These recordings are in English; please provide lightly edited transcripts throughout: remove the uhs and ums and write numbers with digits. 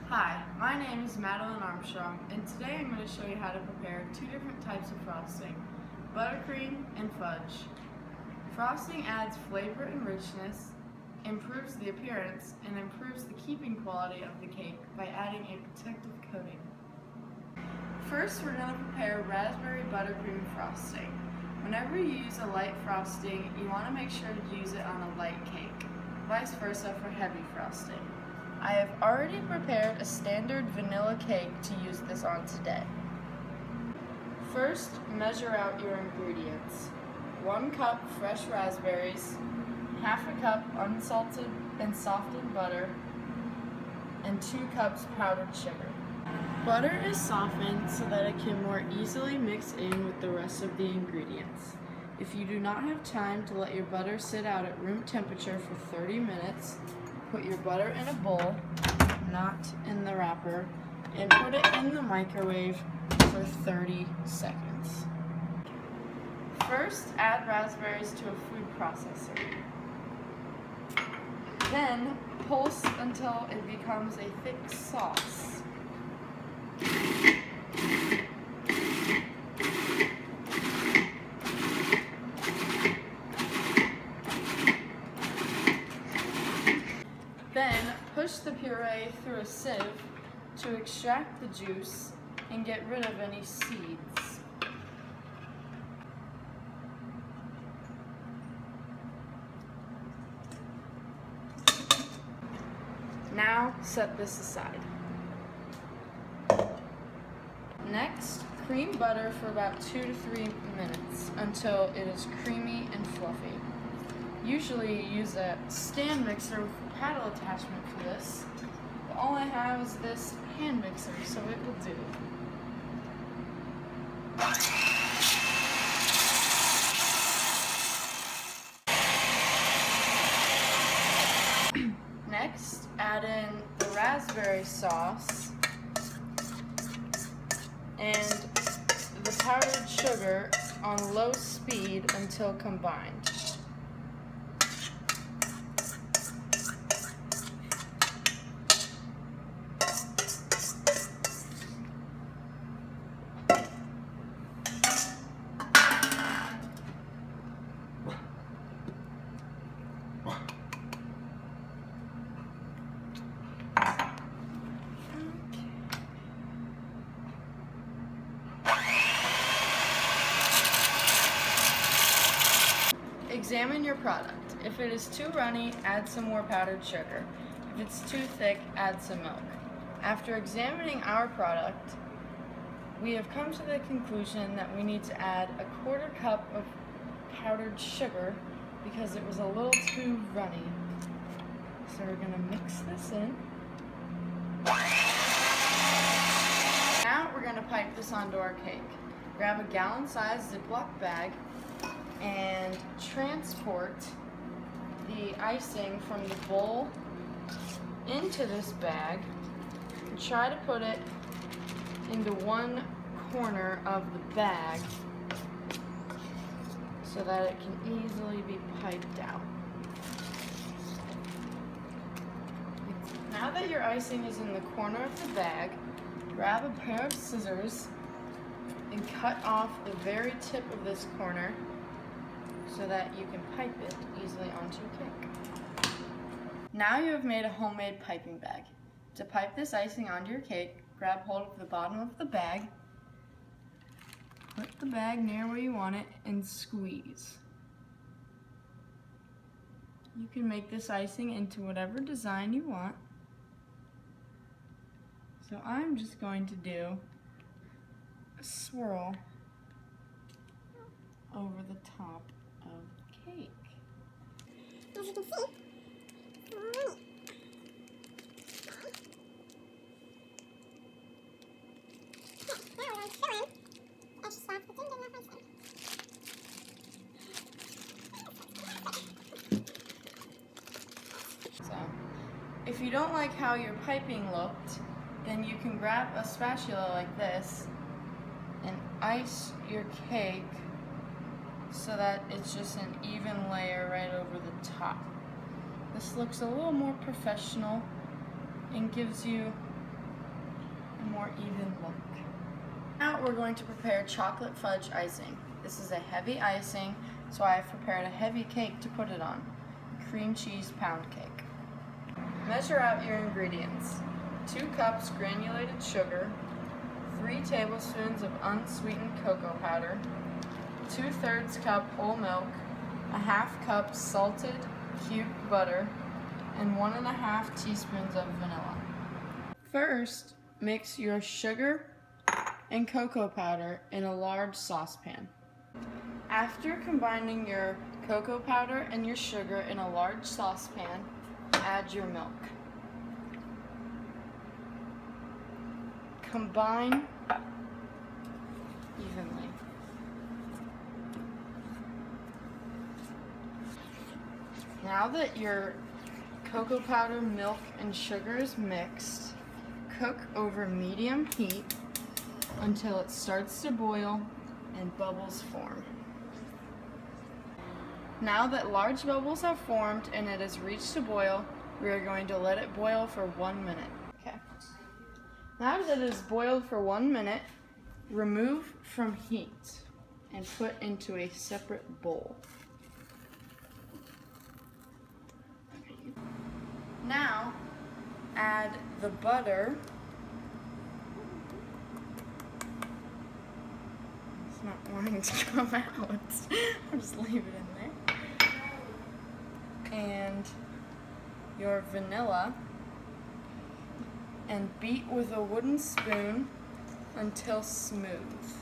Hi, my name is Madeline Armstrong, and today I'm going to show you how to prepare two different types of frosting, buttercream and fudge. Frosting adds flavor and richness, improves the appearance, and improves the keeping quality of the cake by adding a protective coating. First, we're going to prepare raspberry buttercream frosting. Whenever you use a light frosting, you want to make sure to use it on a light cake, vice versa for heavy frosting. I have already prepared a standard vanilla cake to use this on today. First, measure out your ingredients. 1 cup fresh raspberries, half a cup unsalted and softened butter, and 2 cups powdered sugar. Butter is softened so that it can more easily mix in with the rest of the ingredients. If you do not have time to let your butter sit out at room temperature for 30 minutes, put your butter in a bowl, not in the wrapper, and put it in the microwave for 30 seconds. First, add raspberries to a food processor. Then, pulse until it becomes a thick sauce. Then, push the puree through a sieve to extract the juice and get rid of any seeds. Now, set this aside. Next, cream butter for about 2 to 3 minutes until it is creamy and fluffy. Usually you use a stand mixer with a paddle attachment for this, but all I have is this hand mixer, so it will do. Next, add in the raspberry sauce and the powdered sugar on low speed until combined. Examine your product. If it is too runny, add some more powdered sugar. If it's too thick, add some milk. After examining our product, we have come to the conclusion that we need to add a 1/4 cup of powdered sugar because it was a little too runny. So we're going to mix this in. Now we're going to pipe this onto our cake. Grab a gallon-sized Ziploc bag and transport the icing from the bowl into this bag and try to put it into one corner of the bag so that it can easily be piped out. Now that your icing is in the corner of the bag, grab a pair of scissors and cut off the very tip of this corner so that you can pipe it easily onto your cake. Now you have made a homemade piping bag. To pipe this icing onto your cake, grab hold of the bottom of the bag, put the bag near where you want it, and squeeze. You can make this icing into whatever design you want. So I'm just going to do a swirl over the top of the cake. As you can see, now we're going to fill in extra soft but didn't get enough icing. So, if you don't like how your piping looked, then you can grab a spatula like this and ice your cake so that it's just an even layer right over the top. This looks a little more professional and gives you a more even look. Now we're going to prepare chocolate fudge icing. This is a heavy icing, so I have prepared a heavy cake to put it on. Cream cheese pound cake. Measure out your ingredients. 2 cups granulated sugar, 3 tablespoons of unsweetened cocoa powder, 2/3 cup whole milk, a 1/2 cup salted cubed butter, and 1½ teaspoons of vanilla. First, mix your sugar and cocoa powder in a large saucepan. After combining your cocoa powder and your sugar in a large saucepan, add your milk. Combine evenly. Now that your cocoa powder, milk, and sugar is mixed, cook over medium heat until it starts to boil and bubbles form. Now that large bubbles have formed and it has reached a boil, we are going to let it boil for 1 minute. Okay. Now that it has boiled for 1 minute, remove from heat and put into a separate bowl. Now, add the butter. It's not wanting to come out. I'll just leave it in there. And your vanilla. And beat with a wooden spoon until smooth.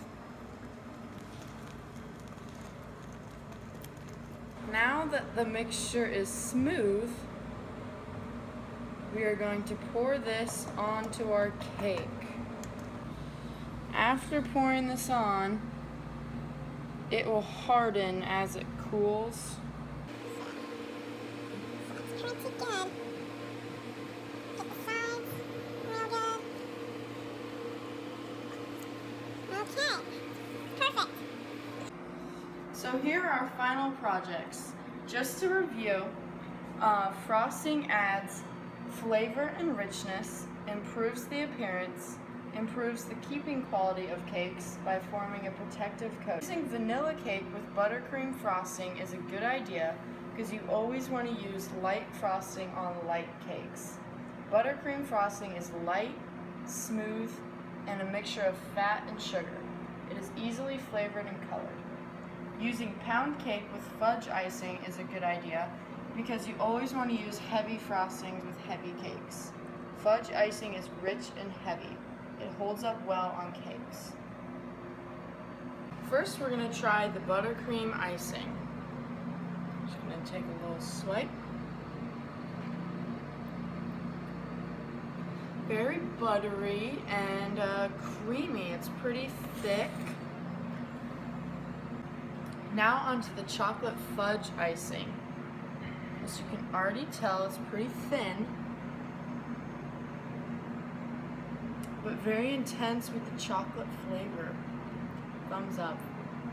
Now that the mixture is smooth, we are going to pour this onto our cake. After pouring this on, it will harden as it cools. That's pretty good. Get the sides real good. Okay, perfect. So here are our final projects. Just to review, frosting adds flavor and richness, improves the appearance, improves the keeping quality of cakes by forming a protective coat. Using vanilla cake with buttercream frosting is a good idea because you always want to use light frosting on light cakes. Buttercream frosting is light, smooth, and a mixture of fat and sugar. It is easily flavored and colored. Using pound cake with fudge icing is a good idea because you always want to use heavy frostings with heavy cakes. Fudge icing is rich and heavy. It holds up well on cakes. First, we're going to try the buttercream icing. Just going to take a little swipe. Very buttery and creamy. It's pretty thick. Now onto the chocolate fudge icing. As you can already tell, it's pretty thin, but very intense with the chocolate flavor. Thumbs up.